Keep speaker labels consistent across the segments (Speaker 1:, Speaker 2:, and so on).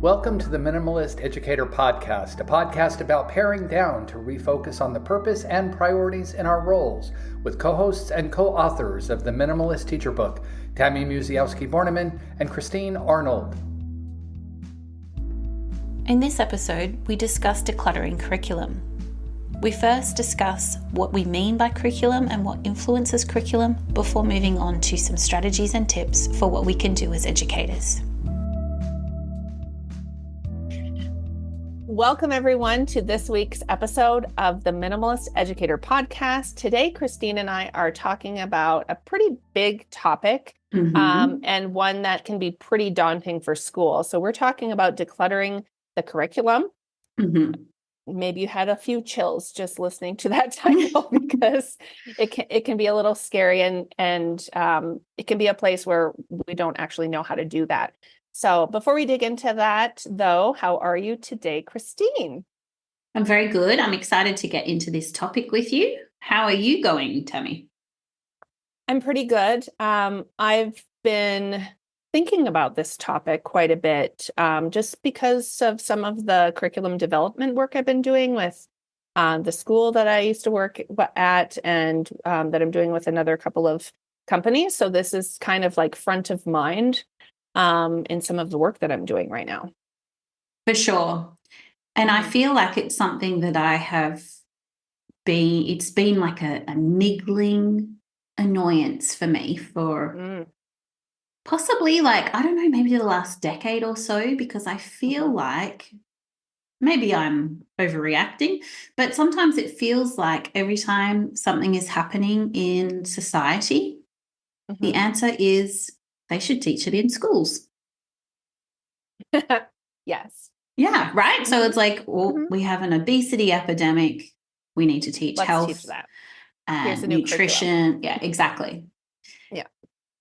Speaker 1: Welcome to the Minimalist Educator Podcast, a podcast about paring down to refocus on the purpose and priorities in our roles, with co-hosts and co-authors of the Minimalist Teacher Book, Tammy Muziowski-Borneman and Christine Arnold.
Speaker 2: In this episode, we discuss decluttering curriculum. We first discuss what we mean by curriculum and what influences curriculum before moving on to some strategies and tips for what we can do as educators.
Speaker 3: Welcome, everyone, to this week's episode of the Minimalist Educator Podcast. Today, Christine and I are talking about a pretty big topic and one that can be pretty daunting for school. So we're talking about decluttering the curriculum. Maybe you had a few chills just listening to that title because it can be a little scary and it can be a place where we don't actually know how to do that. So before we dig into that, though, how are you today, Christine?
Speaker 2: I'm very good. I'm excited to get into this topic with you. How are you going, Tammy?
Speaker 3: I'm pretty good. I've been thinking about this topic quite a bit, just because of some of the curriculum development work I've been doing with the school that I used to work at and that I'm doing with another couple of companies. So this is kind of like front of mind in some of the work that I'm doing right now.
Speaker 2: For sure. And I feel like it's something that it's been like a niggling annoyance for me for possibly like, I don't know, maybe the last decade or so, because I feel like maybe I'm overreacting, but sometimes it feels like every time something is happening in society, the answer is they should teach it in schools.
Speaker 3: Yes.
Speaker 2: Yeah, right? So it's like, well, we have an obesity epidemic. We need to teach health
Speaker 3: teach that.
Speaker 2: and nutrition. Yeah, exactly.
Speaker 3: Yeah.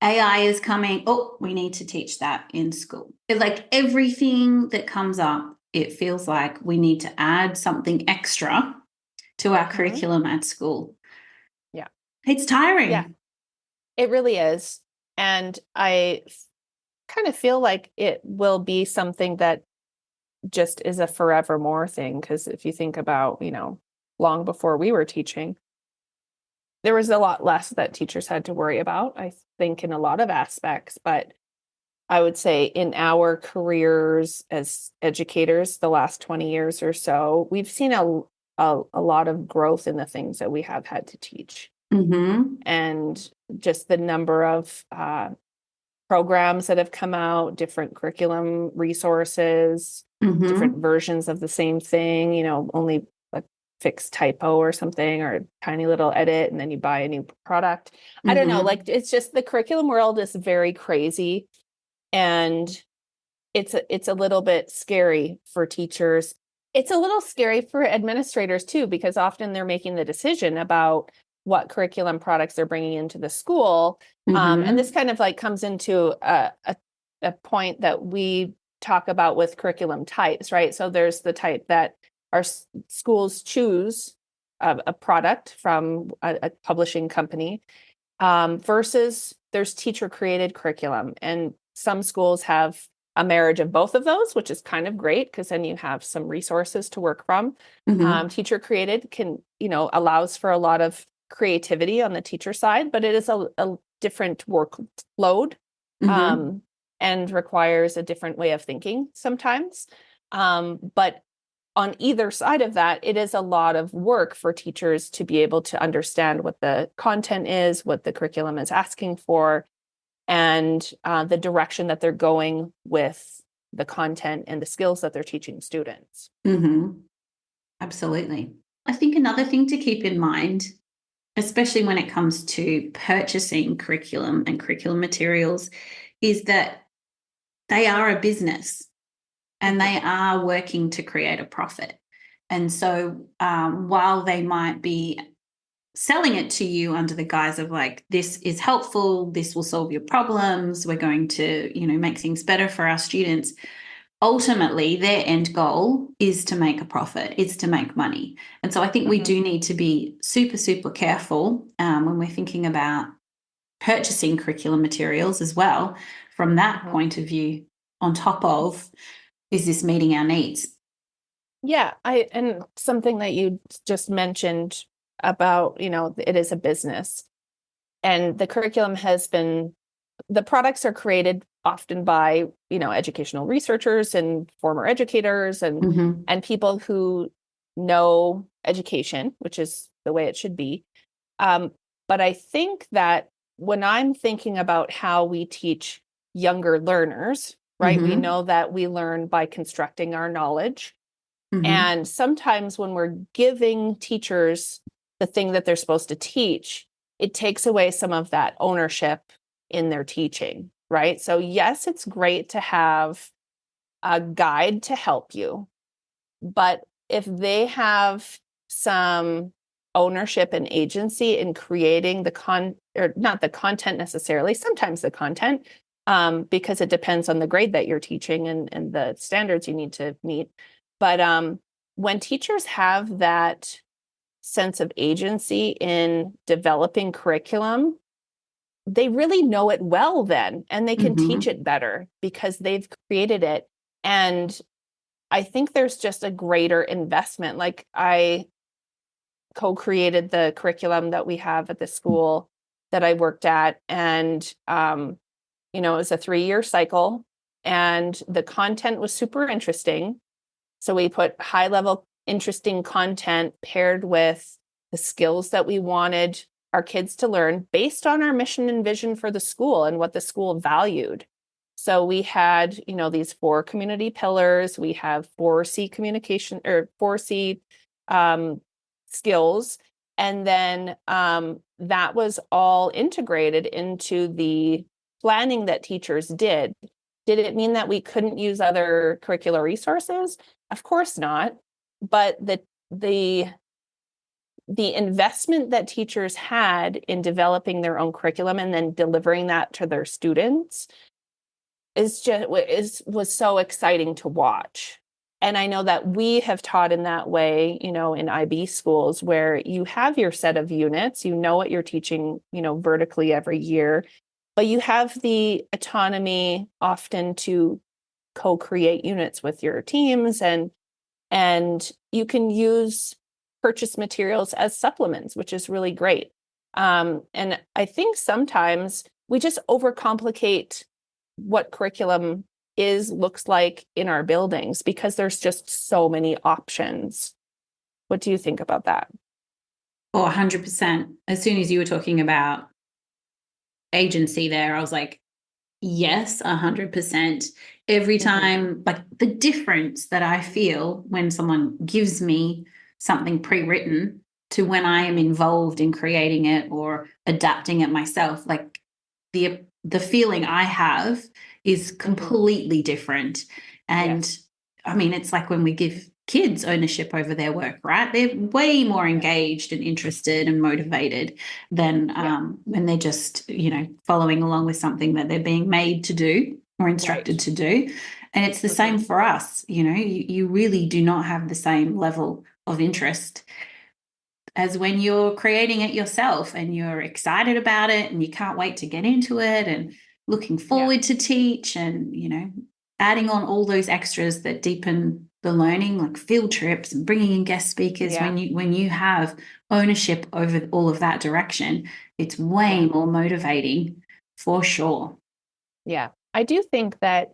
Speaker 2: AI is coming. Oh, we need to teach that in school. It's like everything that comes up, it feels like we need to add something extra to our curriculum at school.
Speaker 3: Yeah.
Speaker 2: It's tiring.
Speaker 3: Yeah, it really is. And I kind of feel like it will be something that just is a forevermore thing. Because if you think about, long before we were teaching, there was a lot less that teachers had to worry about, I think, in a lot of aspects. But I would say in our careers as educators, the last 20 years or so, we've seen a lot of growth in the things that we have had to teach. And just the number of programs that have come out, different curriculum resources, different versions of the same thing, only a fixed typo or something or a tiny little edit, and then you buy a new product. I don't know, like it's just the curriculum world is very crazy, and it's a little bit scary for teachers. It's a little scary for administrators too, because often they're making the decision about what curriculum products they're bringing into the school. And this kind of like comes into a point that we talk about with curriculum types, right? So there's the type that our schools choose a product from a publishing company versus there's teacher created curriculum. And some schools have a marriage of both of those, which is kind of great because then you have some resources to work from. Teacher created can, allows for a lot of creativity on the teacher side, but it is a different workload and requires a different way of thinking sometimes. But on either side of that, it is a lot of work for teachers to be able to understand what the content is, what the curriculum is asking for, and the direction that they're going with the content and the skills that they're teaching students.
Speaker 2: Absolutely. I think another thing to keep in mind, especially when it comes to purchasing curriculum and curriculum materials, is that they are a business and they are working to create a profit. And so while they might be selling it to you under the guise of like, this is helpful, this will solve your problems, we're going to, make things better for our students, ultimately their end goal is to make a profit, is to make money. And so I think we do need to be super, super careful when we're thinking about purchasing curriculum materials as well from that point of view, on top of is this meeting our needs?
Speaker 3: Yeah, and something that you just mentioned about, it is a business, and the curriculum the products are created often by, educational researchers and former educators and people who know education, which is the way it should be. But I think that when I'm thinking about how we teach younger learners, right, we know that we learn by constructing our knowledge. And sometimes when we're giving teachers the thing that they're supposed to teach, it takes away some of that ownership in their teaching, right? So yes, it's great to have a guide to help you, but if they have some ownership and agency in creating or not the content necessarily, sometimes the content, because it depends on the grade that you're teaching and the standards you need to meet. But when teachers have that sense of agency in developing curriculum, they really know it well then, and they can teach it better because they've created it. And I think there's just a greater investment. Like, I co-created the curriculum that we have at the school that I worked at. And, it was a 3-year cycle, and the content was super interesting. So we put high level, interesting content paired with the skills that we wanted our kids to learn based on our mission and vision for the school and what the school valued. So we had, these 4 community pillars. We have 4C communication, or 4C skills. And then that was all integrated into the planning that teachers did. Did it mean that we couldn't use other curricular resources? Of course not. But the investment that teachers had in developing their own curriculum and then delivering that to their students was so exciting to watch. And I know that we have taught in that way, in IB schools, where you have your set of units, what you're teaching, vertically every year, but you have the autonomy often to co-create units with your teams, and you can use purchase materials as supplements, which is really great. And I think sometimes we just overcomplicate what curriculum looks like in our buildings because there's just so many options. What do you think about that?
Speaker 2: Oh, 100%. As soon as you were talking about agency there, I was like, yes, 100%. Every time, like the difference that I feel when someone gives me something pre-written to when I am involved in creating it or adapting it myself, like the feeling I have is completely different. And yes. I mean, it's like when we give kids ownership over their work, right? They're way more engaged and interested and motivated than when they're just, following along with something that they're being made to do or instructed to do. And it's the same for us. You really do not have the same level of interest as when you're creating it yourself and you're excited about it and you can't wait to get into it and looking forward to teach and, adding on all those extras that deepen the learning, like field trips and bringing in guest speakers. When you have ownership over all of that direction, it's way more motivating for sure.
Speaker 3: Yeah, I do think that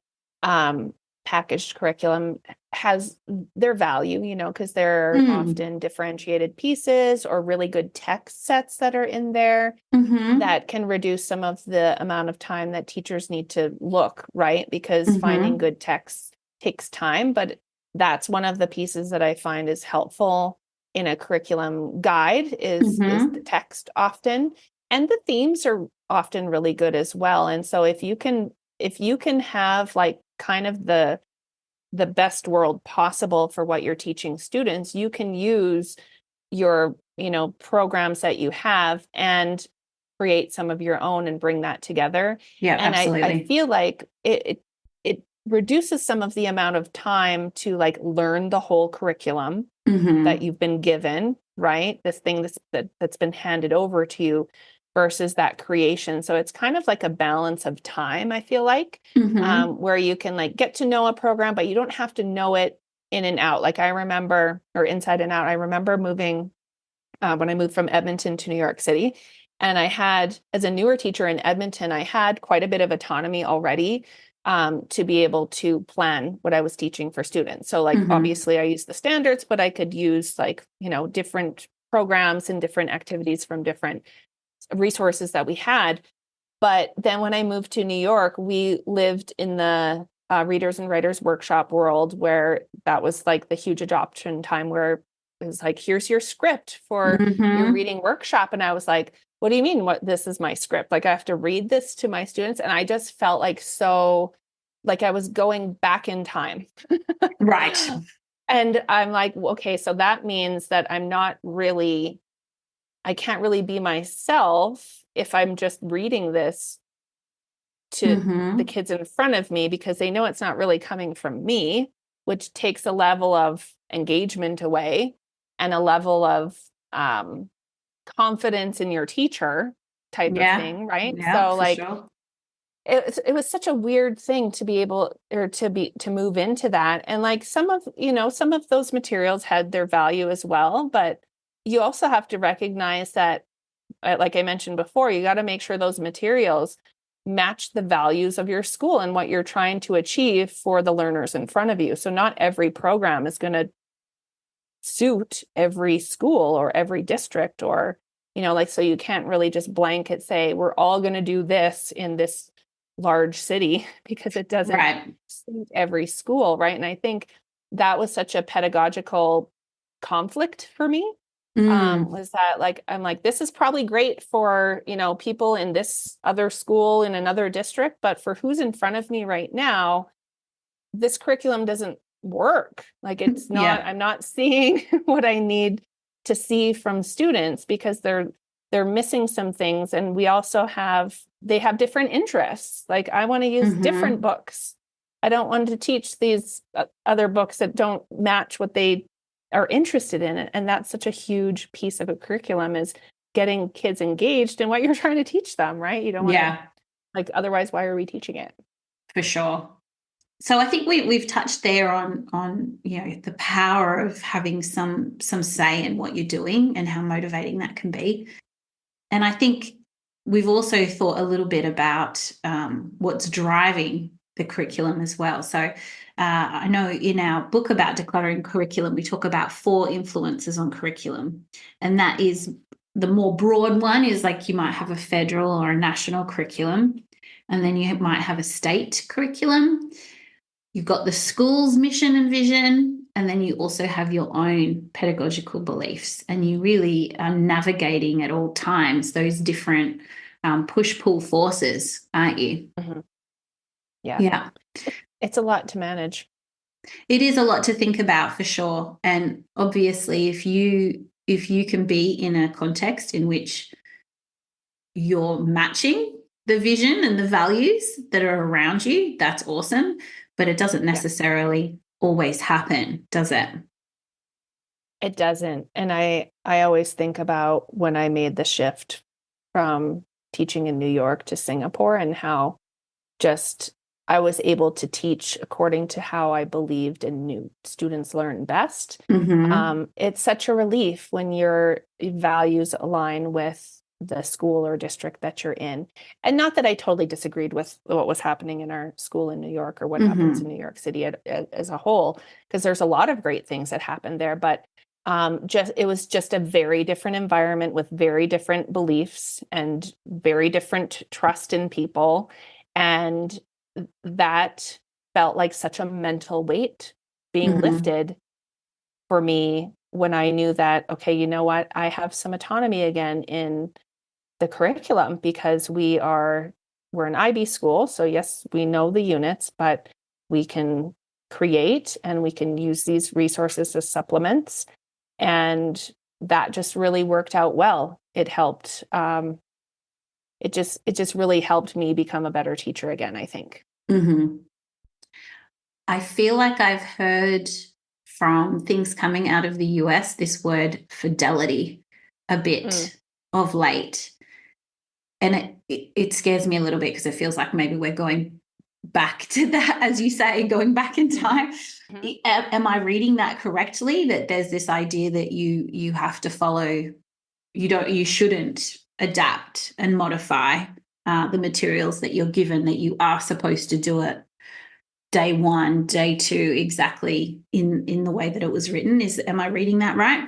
Speaker 3: packaged curriculum has their value, because there are often differentiated pieces or really good text sets that are in there that can reduce some of the amount of time that teachers need to look, right? Because finding good text takes time, but that's one of the pieces that I find is helpful in a curriculum guide is the text often. And the themes are often really good as well. And so if you can have like kind of the best world possible for what you're teaching students, you can use your, programs that you have and create some of your own and bring that together.
Speaker 2: Yeah,
Speaker 3: and
Speaker 2: absolutely.
Speaker 3: I feel like it reduces some of the amount of time to like learn the whole curriculum that you've been given, right? This thing that's been handed over to you. versus that creation. So it's kind of like a balance of time, I feel like, where you can like get to know a program, but you don't have to know it in and out. Like I remember, or inside and out, I remember moving when I moved from Edmonton to New York City. And I had, as a newer teacher in Edmonton, I had quite a bit of autonomy already to be able to plan what I was teaching for students. So like, obviously I used the standards, but I could use like, different programs and different activities from different resources that we had. But then when I moved to New York, we lived in the readers and writers workshop world, where that was like the huge adoption time, where it was like, here's your script for your reading workshop. And I was like, what do you mean? This is my script? Like I have to read this to my students. And I just felt like I was going back in time.
Speaker 2: Right.
Speaker 3: And I'm like, okay, so that means that I can't really be myself if I'm just reading this to the kids in front of me, because they know it's not really coming from me, which takes a level of engagement away and a level of confidence in your teacher type of thing, right?
Speaker 2: Yeah,
Speaker 3: so like
Speaker 2: sure.
Speaker 3: it was such a weird thing to be able, or to move into that. And like some of those materials had their value as well, but you also have to recognize that, like I mentioned before, you got to make sure those materials match the values of your school and what you're trying to achieve for the learners in front of you. So not every program is going to suit every school or every district, or, so you can't really just blanket say, we're all going to do this in this large city, because it doesn't suit every school. Right. And I think that was such a pedagogical conflict for me. Was that like, I'm like, this is probably great for, people in this other school in another district, but for who's in front of me right now, this curriculum doesn't work. Like it's not, I'm not seeing what I need to see from students, because they're missing some things. And we also they have different interests. Like I want to use different books. I don't want to teach these other books that don't match what they are interested in. And that's such a huge piece of a curriculum, is getting kids engaged in what you're trying to teach them, right? You don't want to, like, otherwise, why are we teaching it?
Speaker 2: For sure. So I think we've touched there on the power of having some say in what you're doing and how motivating that can be. And I think we've also thought a little bit about what's driving the curriculum as well. So I know in our book about decluttering curriculum, we talk about 4 influences on curriculum. And that is, the more broad one is like you might have a federal or a national curriculum, and then you might have a state curriculum. You've got the school's mission and vision, and then you also have your own pedagogical beliefs. And you really are navigating at all times those different push-pull forces, aren't you? Yeah.
Speaker 3: It's a lot to manage.
Speaker 2: It is a lot to think about, for sure. And obviously, if you can be in a context in which you're matching the vision and the values that are around you, that's awesome. But it doesn't necessarily always happen, does it?
Speaker 3: It doesn't. And I always think about when I made the shift from teaching in New York to Singapore, and how just I was able to teach according to how I believed and knew students learn best. It's such a relief when your values align with the school or district that you're in. And not that I totally disagreed with what was happening in our school in New York, or what happens in New York City as a whole, because there's a lot of great things that happen there. But it was just a very different environment with very different beliefs and very different trust in people. And that felt like such a mental weight being lifted for me when I knew that, okay, you know what, I have some autonomy again in the curriculum, because we're an IB school. So yes, we know the units, but we can create and we can use these resources as supplements. And that just really worked out well. It helped. It just really helped me become a better teacher again, I think.
Speaker 2: I feel like I've heard from things coming out of the US this word fidelity a bit of late. and it scares me a little bit because it feels like maybe we're going back to that, as you say, going back in time. Am I reading that correctly, that there's this idea that you have to follow, you shouldn't adapt and modify the materials that you're given, that you are supposed to do it day one, day two, exactly in the way that it was written? Am I reading that right?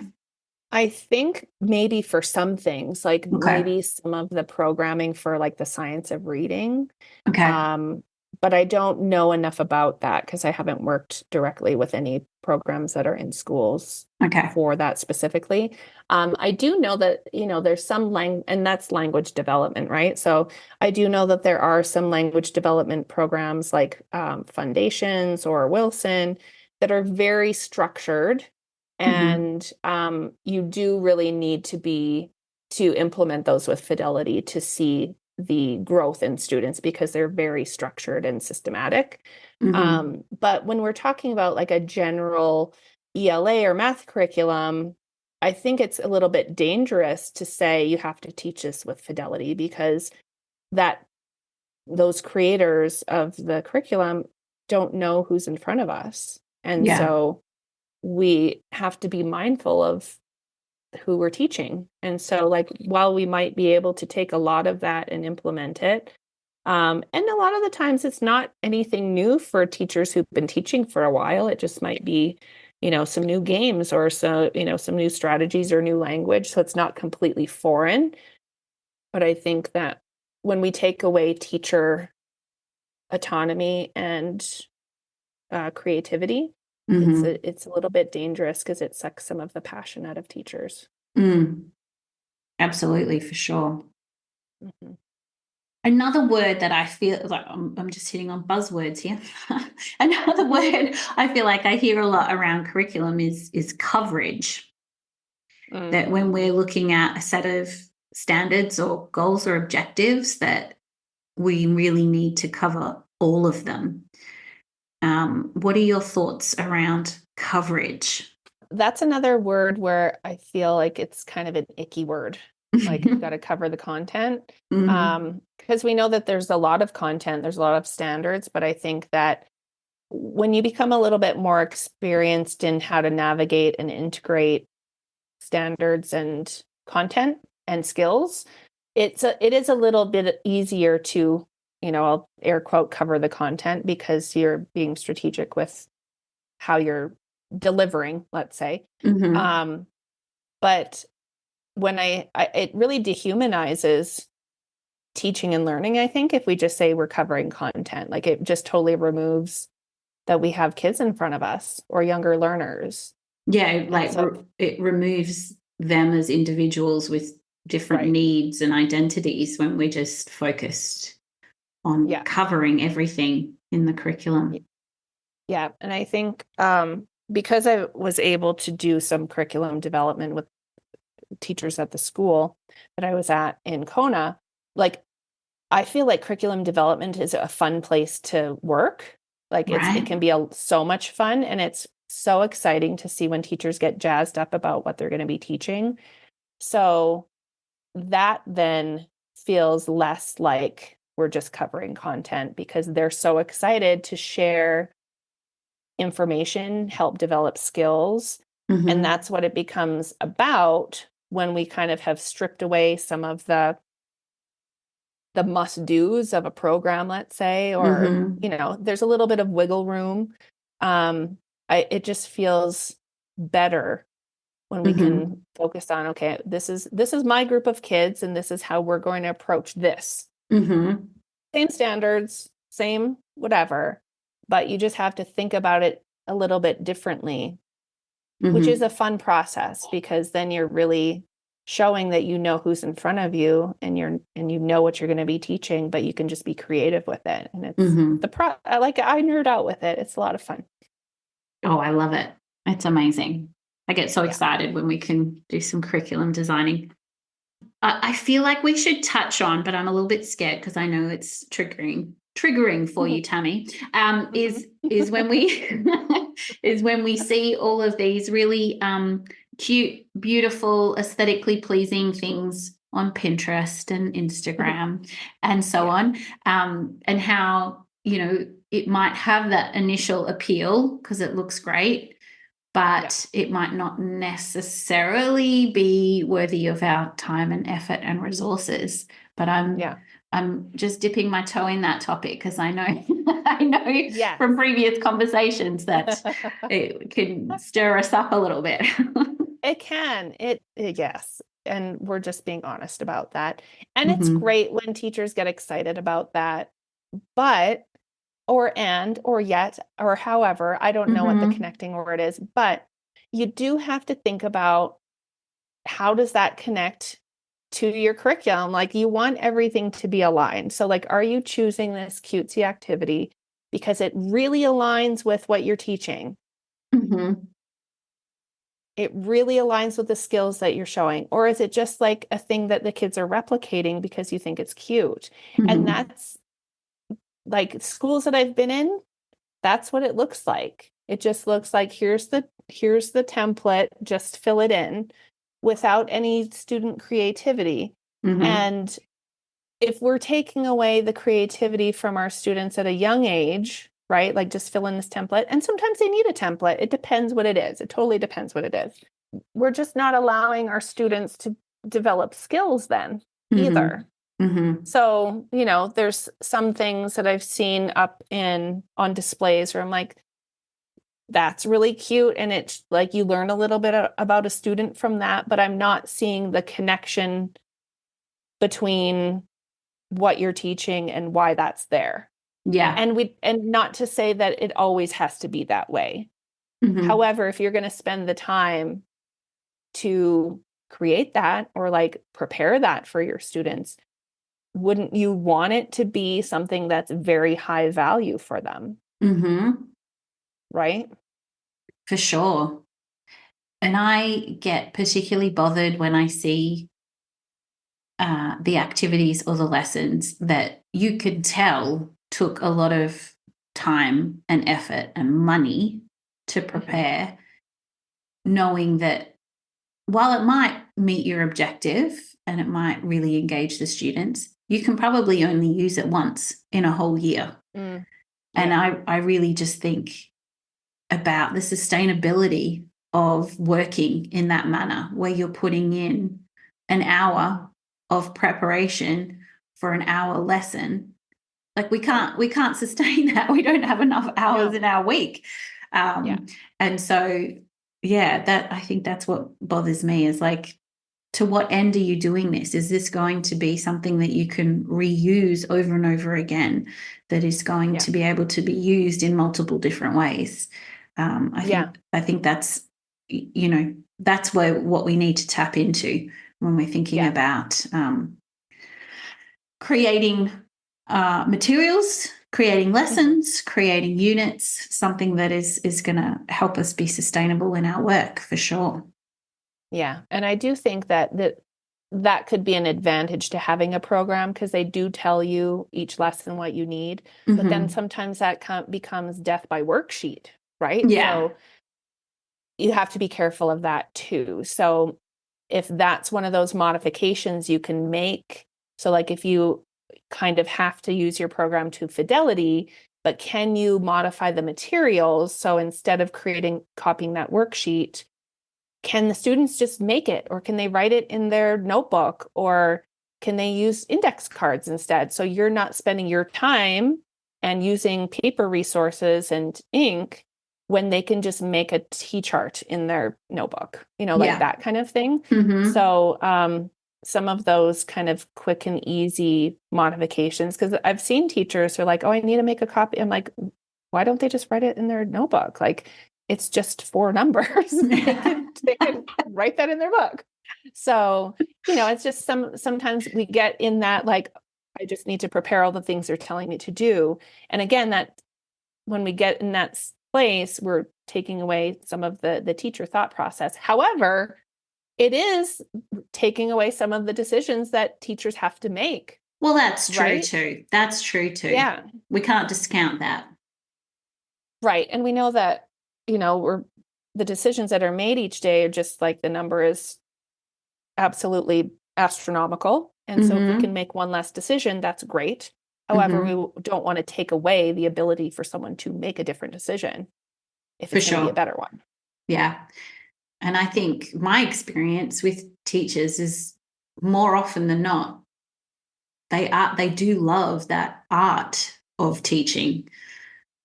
Speaker 3: I think maybe for some things, like
Speaker 2: Okay.
Speaker 3: maybe some of the programming for like the science of reading.
Speaker 2: Okay.
Speaker 3: But I don't know enough about that because I haven't worked directly with any programs that are in schools
Speaker 2: Okay.
Speaker 3: for that specifically. I do know that, there's some and that's language development, right? So I do know that there are some language development programs like Foundations or Wilson that are very structured. And you do really need to implement those with fidelity to see the growth in students because they're very structured and systematic. But when we're talking about like a general ELA or math curriculum, I think it's a little bit dangerous to say you have to teach this with fidelity because those creators of the curriculum don't know who's in front of us. And so we have to be mindful of who we're teaching. And so like, while we might be able to take a lot of that and implement it, and a lot of the times it's not anything new for teachers who've been teaching for a while. It just might be, some new games or some new strategies or new language. So it's not completely foreign. But I think that when we take away teacher autonomy and creativity, it's a little bit dangerous because it sucks some of the passion out of teachers.
Speaker 2: Absolutely, for sure. Another word that I feel like I'm just hitting on buzzwords here. Another word I feel like I hear a lot around curriculum is coverage. That when we're looking at a set of standards or goals or objectives, that we really need to cover all of them. What are your thoughts around coverage?
Speaker 3: That's another word where I feel like it's kind of an icky word. Like you've got to cover the content. Because we know that there's a lot of content, there's a lot of standards, but I think that when you become a little bit more experienced in how to navigate and integrate standards and content and skills, it is a little bit easier to, I'll air quote cover the content because you're being strategic with how you're delivering, let's say. But when it really dehumanizes teaching and learning, I think, if we just say we're covering content, like it just totally removes that we have kids in front of us or younger learners.
Speaker 2: Yeah, like it removes them as individuals with different needs and identities when we're just focused on covering everything in the curriculum.
Speaker 3: Yeah, and I think because I was able to do some curriculum development with teachers at the school that I was at in Kona, like I feel like curriculum development is a fun place to work. Like it can be so much fun, and it's so exciting to see when teachers get jazzed up about what they're going to be teaching. So that then feels less like we're just covering content because they're so excited to share information, help develop skills. And that's what it becomes about when we kind of have stripped away some of the must-dos of a program, let's say, or, there's a little bit of wiggle room. It just feels better when we can focus on, okay, this is my group of kids and this is how we're going to approach this. Same standards, same whatever, but you just have to think about it a little bit differently, which is a fun process because then you're really showing that you know who's in front of you and you know what you're going to be teaching, but you can just be creative with it. And it's I nerd out with it. It's a lot of fun.
Speaker 2: Oh, I love it. It's amazing. I get so excited when we can do some curriculum designing. I feel like we should touch on, but I'm a little bit scared because I know it's triggering for you, Tammy, is when we see all of these really cute, beautiful, aesthetically pleasing things on Pinterest and Instagram and so on, and how, it might have that initial appeal because it looks great, but it might not necessarily be worthy of our time and effort and resources. But I'm just dipping my toe in that topic because I know from previous conversations that it can stir us up a little bit.
Speaker 3: It can. Yes. And we're just being honest about that. And it's great when teachers get excited about that, but, or yet, or however, I don't know what the connecting word is, but you do have to think about how does that connect to your curriculum? Like, you want everything to be aligned. So like, are you choosing this cutesy activity because it really aligns with what you're teaching? It really aligns with the skills that you're showing? Or is it just like a thing that the kids are replicating because you think it's cute? And that's like schools that I've been in, that's what it looks like. It just looks like, here's the template, just fill it in without any student creativity. And if we're taking away the creativity from our students at a young age, right? Like, just fill in this template. And sometimes they need a template. It depends what it is. It totally depends what it is. We're just not allowing our students to develop skills then either. So, there's some things that I've seen up on displays where I'm like, that's really cute. And it's like, you learn a little bit about a student from that, but I'm not seeing the connection between what you're teaching and why that's there.
Speaker 2: Yeah.
Speaker 3: And not to say that it always has to be that way. However, if you're going to spend the time to create that or like prepare that for your students, wouldn't you want it to be something that's very high value for them? Right?
Speaker 2: For sure. And I get particularly bothered when I see the activities or the lessons that you could tell took a lot of time and effort and money to prepare, knowing that while it might meet your objective and it might really engage the students, you can probably only use it once in a whole year. And I really just think about the sustainability of working in that manner, where you're putting in an hour of preparation for an hour lesson. Like, we can't sustain that. We don't have enough hours in our week. And so, that, I think that's what bothers me, is like, to what end are you doing this? Is this going to be something that you can reuse over and over again, that is going to be able to be used in multiple different ways? I think that's, that's what we need to tap into when we're thinking about creating materials, creating lessons, creating units, something that is going to help us be sustainable in our work, for sure.
Speaker 3: Yeah. And I do think that could be an advantage to having a program, because they do tell you each lesson what you need. But then sometimes that becomes death by worksheet, right?
Speaker 2: Yeah.
Speaker 3: So you have to be careful of that too. So if that's one of those modifications you can make, so like if you kind of have to use your program to fidelity, but can you modify the materials? So instead of copying that worksheet, can the students just make it, or can they write it in their notebook, or can they use index cards instead? So you're not spending your time and using paper resources and ink when they can just make a T-chart in their notebook, like that kind of thing. So some of those kind of quick and easy modifications, because I've seen teachers who are like, oh, I need to make a copy. I'm like, why don't they just write it in their notebook? Like, it's just 4 numbers. they can write that in their book. So, it's just sometimes we get in that, like, I just need to prepare all the things they're telling me to do. And again, that when we get in that place, we're taking away some of the teacher thought process. However, it is taking away some of the decisions that teachers have to make.
Speaker 2: Well, that's true too. That's true too.
Speaker 3: Yeah.
Speaker 2: We can't discount that.
Speaker 3: Right. And we know that, the decisions that are made each day are just like, the number is absolutely astronomical. And so if we can make one less decision, that's great. However, we don't want to take away the ability for someone to make a different decision if it's going to be a better one.
Speaker 2: Yeah. And I think my experience with teachers is more often than not, they do love that art of teaching.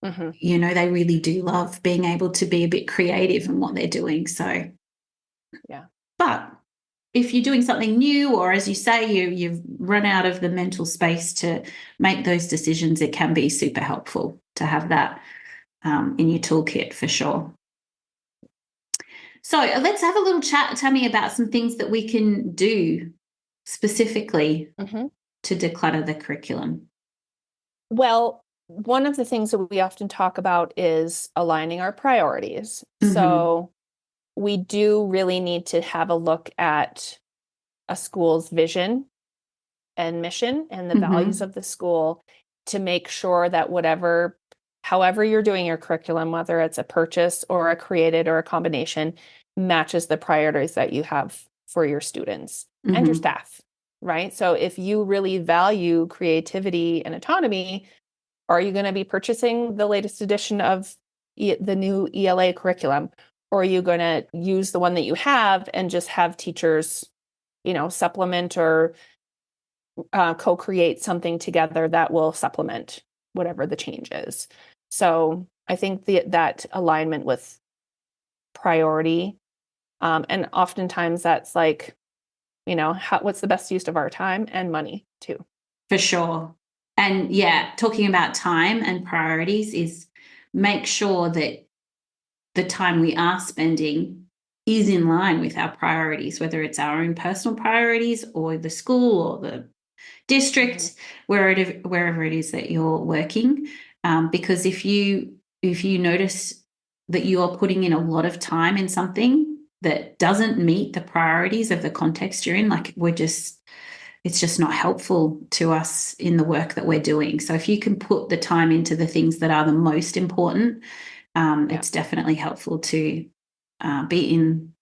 Speaker 2: You know, they really do love being able to be a bit creative in what they're doing. So,
Speaker 3: yeah.
Speaker 2: But if you're doing something new, or as you say, you've run out of the mental space to make those decisions, it can be super helpful to have that in your toolkit for sure. So let's have a little chat, Tammy, about some things that we can do specifically to declutter the curriculum.
Speaker 3: Well, one of the things that we often talk about is aligning our priorities. So we do really need to have a look at a school's vision and mission and the values of the school to make sure that however you're doing your curriculum, whether it's a purchase or a created or a combination, matches the priorities that you have for your students and your staff, right? So if you really value creativity and autonomy, are you going to be purchasing the latest edition of the new ELA curriculum? Or are you going to use the one that you have and just have teachers, supplement or co-create something together that will supplement whatever the change is? So I think that alignment with priority, and oftentimes that's like, what's the best use of our time and money too?
Speaker 2: For sure. And yeah, talking about time and priorities is make sure that the time we are spending is in line with our priorities, whether it's our own personal priorities or the school or the district, wherever it is that you're working. Because if you notice that you are putting in a lot of time in something that doesn't meet the priorities of the context you're in, like it's just not helpful to us in the work that we're doing. So if you can put the time into the things that are the most important, it's definitely helpful to be in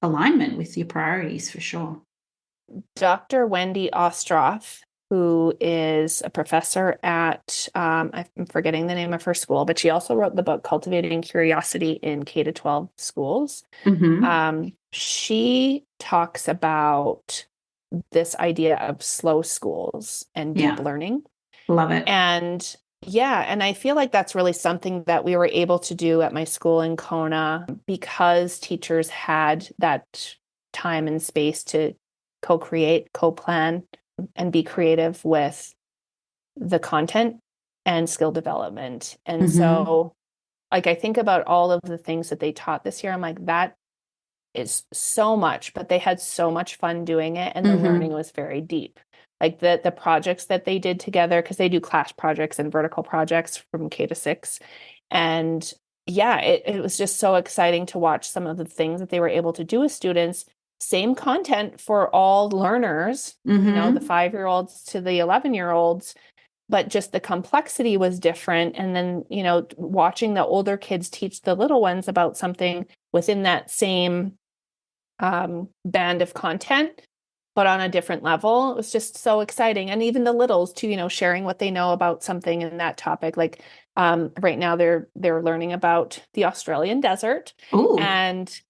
Speaker 2: alignment with your priorities for sure.
Speaker 3: Dr. Wendy Ostroff, who is a professor at, I'm forgetting the name of her school, but she also wrote the book Cultivating Curiosity in K-12 Schools. She talks about this idea of slow schools and deep learning.
Speaker 2: Love it.
Speaker 3: And I feel like that's really something that we were able to do at my school in Kona because teachers had that time and space to co-create, co-plan, and be creative with the content and skill development. And so, like, I think about all of the things that they taught this year. I'm like, that is so much, but they had so much fun doing it, and the learning was very deep. Like the projects that they did together, because they do class projects and vertical projects from K-6. And it was just so exciting to watch some of the things that they were able to do with students. Same content for all learners, the 5-year-olds to the 11-year-olds, but just the complexity was different. And then, watching the older kids teach the little ones about something within that same band of content, but on a different level. It was just so exciting. And even the littles too, sharing what they know about something in that topic. Like right now they're learning about the Australian desert.
Speaker 2: Ooh.
Speaker 3: And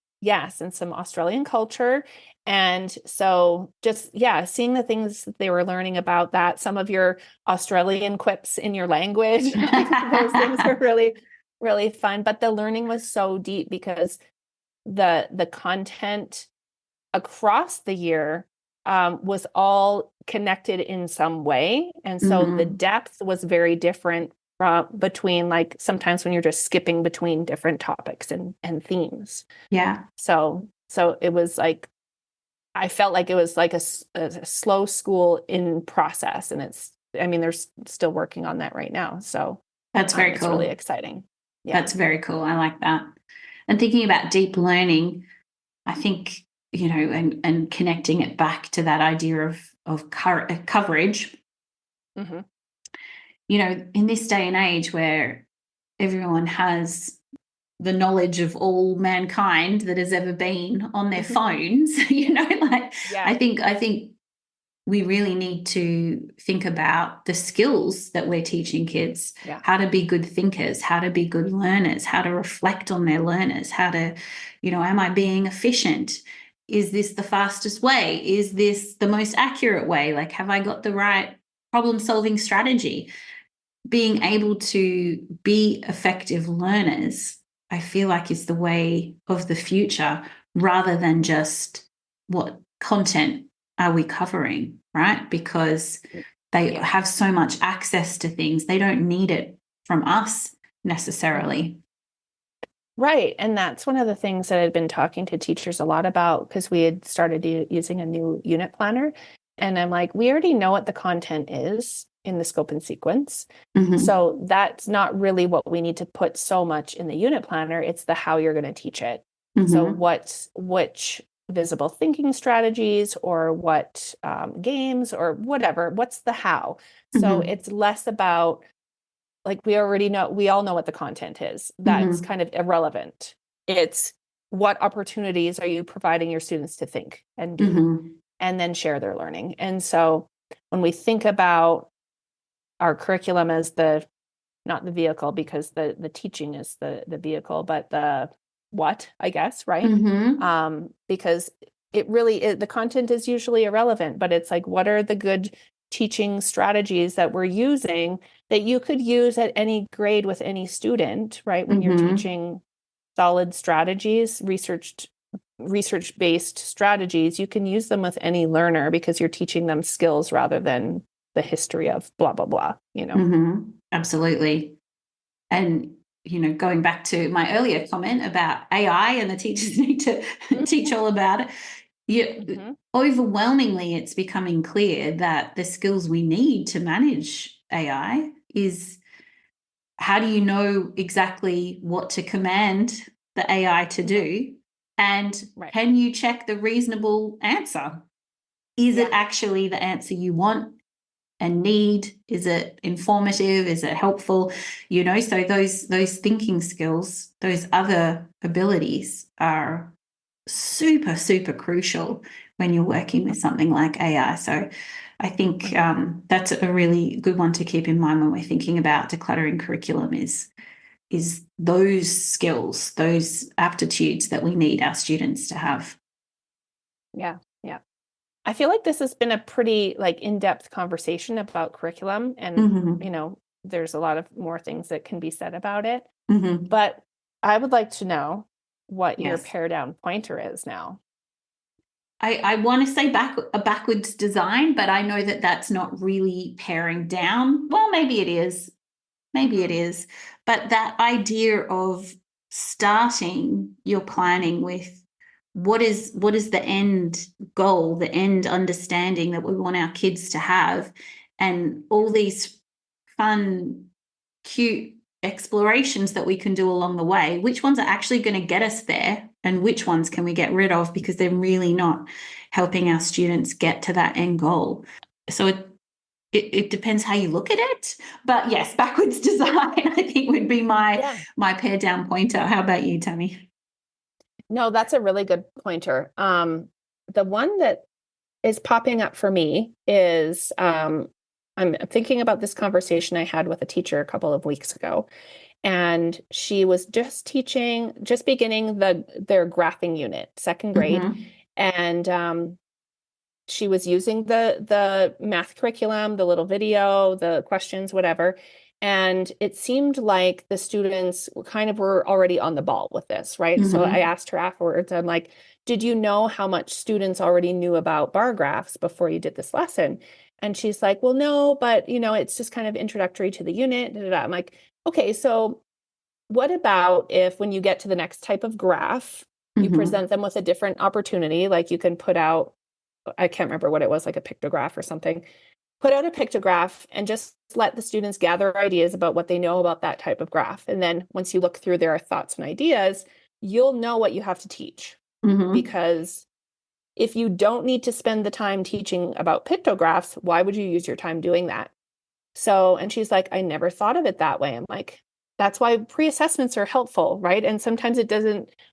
Speaker 3: some Australian culture. And so just, seeing the things that they were learning about that, some of your Australian quips in your language, those things were really, really fun. But the learning was so deep because the content across the year was all connected in some way. And so the depth was very different between, like, sometimes when you're just skipping between different topics and themes.
Speaker 2: Yeah.
Speaker 3: So it was like, I felt like it was like a slow school in process. And they're still working on that right now. So
Speaker 2: that's very cool.
Speaker 3: It's really exciting. Yeah.
Speaker 2: That's very cool. I like that. And thinking about deep learning, I think, and connecting it back to that idea of coverage, in this day and age where everyone has the knowledge of all mankind that has ever been on their phones. Like
Speaker 3: Yeah.
Speaker 2: I think we really need to think about the skills that we're teaching kids, how to be good thinkers, how to be good learners, how to reflect on their learners, how to, am I being efficient? Is this the fastest way? Is this the most accurate way? Like, have I got the right problem-solving strategy? Being able to be effective learners, I feel like, is the way of the future, rather than just what content are we covering, right? Because they have so much access to things. They don't need it from us necessarily.
Speaker 3: Right. And that's one of the things that I'd been talking to teachers a lot about, because we had started using a new unit planner. And I'm like, we already know what the content is in the scope and sequence. So that's not really what we need to put so much in the unit planner. It's the how you're going to teach it. So which visible thinking strategies, or what games, or whatever, what's the how? So it's less about, like, we all know what the content is. That's kind of irrelevant. It's what opportunities are you providing your students to think and do, and then share their learning. And so when we think about our curriculum as not the vehicle, because the teaching is the vehicle, but the what, I guess, right? Because it really, the content is usually irrelevant, but it's like, what are the good teaching strategies that we're using that you could use at any grade with any student, right? When you're teaching solid strategies, research-based strategies, you can use them with any learner, because you're teaching them skills rather than the history of blah, blah, blah,
Speaker 2: Absolutely. And, going back to my earlier comment about AI and the teachers need to teach all about it. Overwhelmingly, it's becoming clear that the skills we need to manage AI is, how do you know exactly what to command the AI to do? And can you check the reasonable answer? Is it actually the answer you want and need? Is it informative? Is it helpful? So those thinking skills, those other abilities are super, super crucial when you're working with something like AI. So I think that's a really good one to keep in mind when we're thinking about decluttering curriculum, is those skills, those aptitudes that we need our students to have.
Speaker 3: Yeah. I feel like this has been a pretty in-depth conversation about curriculum, and there's a lot of more things that can be said about it. But I would like to know what your pare down pointer is now.
Speaker 2: I want to say a backwards design, but I know that that's not really paring down. Well, maybe it is. But that idea of starting your planning with what is the end goal, the end understanding that we want our kids to have, and all these fun, cute explorations that we can do along the way. Which ones are actually going to get us there, and which ones can we get rid of because they're really not helping our students get to that end goal? So it depends how you look at it. But yes, backwards design, I think, would be my pared down pointer. How about you, Tammy?
Speaker 3: No, that's a really good pointer. The one that is popping up for me is I'm thinking about this conversation I had with a teacher a couple of weeks ago, and she was just beginning their graphing unit, second grade, and she was using the math curriculum, the little video, the questions, whatever. And it seemed like the students kind of were already on the ball with this, right? So I asked her afterwards, I'm like, did you know how much students already knew about bar graphs before you did this lesson? And she's like, well, no, but it's just kind of introductory to the unit. I'm like, okay, so what about if when you get to the next type of graph, you present them with a different opportunity, like you can put out, I can't remember what it was, like a pictograph or something. Put out a pictograph and just let the students gather ideas about what they know about that type of graph. And then once you look through their thoughts and ideas, you'll know what you have to teach. Because if you don't need to spend the time teaching about pictographs, why would you use your time doing that? So, and she's like, I never thought of it that way. I'm like, That's why pre-assessments are helpful, right? And sometimes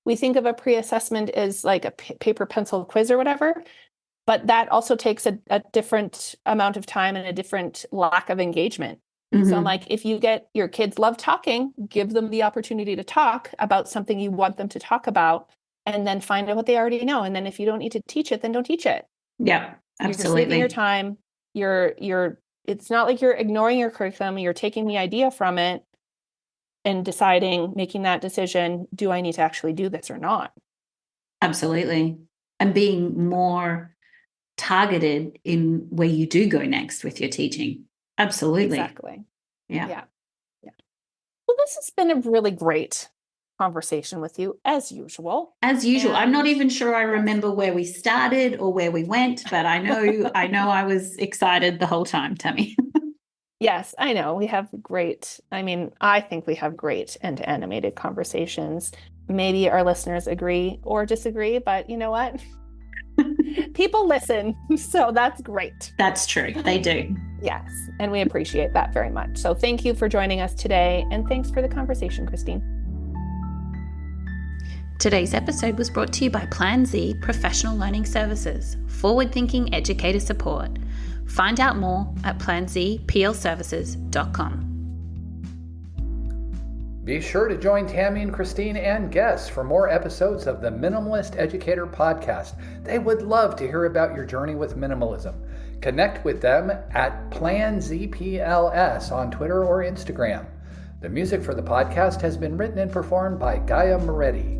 Speaker 3: we think of a pre-assessment as like a paper pencil quiz or whatever, but that also takes a different amount of time and a different lack of engagement. So I'm like, if you get your kids love talking, give them the opportunity to talk about something you want them to talk about, and then find out what they already know. And then if you don't need to teach it, then don't teach it.
Speaker 2: Yeah, absolutely.
Speaker 3: You're just saving your time. It's not like you're ignoring your curriculum. You're taking the idea from it and making that decision. Do I need to actually do this or not?
Speaker 2: Absolutely. And being more targeted in where you do go next with your teaching. Absolutely.
Speaker 3: Exactly.
Speaker 2: Yeah.
Speaker 3: Well, this has been a really great conversation with you, as usual.
Speaker 2: I'm not even sure I remember where we started or where we went, but I know I was excited the whole time, Tammy.
Speaker 3: Yes, I know. I think we have great and animated conversations. Maybe our listeners agree or disagree, but you know what? People listen, so that's great.
Speaker 2: That's true. They do.
Speaker 3: Yes, and we appreciate that very much. So thank you for joining us today, and thanks for the conversation, Christine.
Speaker 2: Today's episode was brought to you by Plan Z Professional Learning Services, forward-thinking educator support. Find out more at planzplservices.com.
Speaker 1: Be sure to join Tammy and Christine and guests for more episodes of the Minimalist Educator Podcast. They would love to hear about your journey with minimalism. Connect with them at PlanZPLS on Twitter or Instagram. The music for the podcast has been written and performed by Gaia Moretti.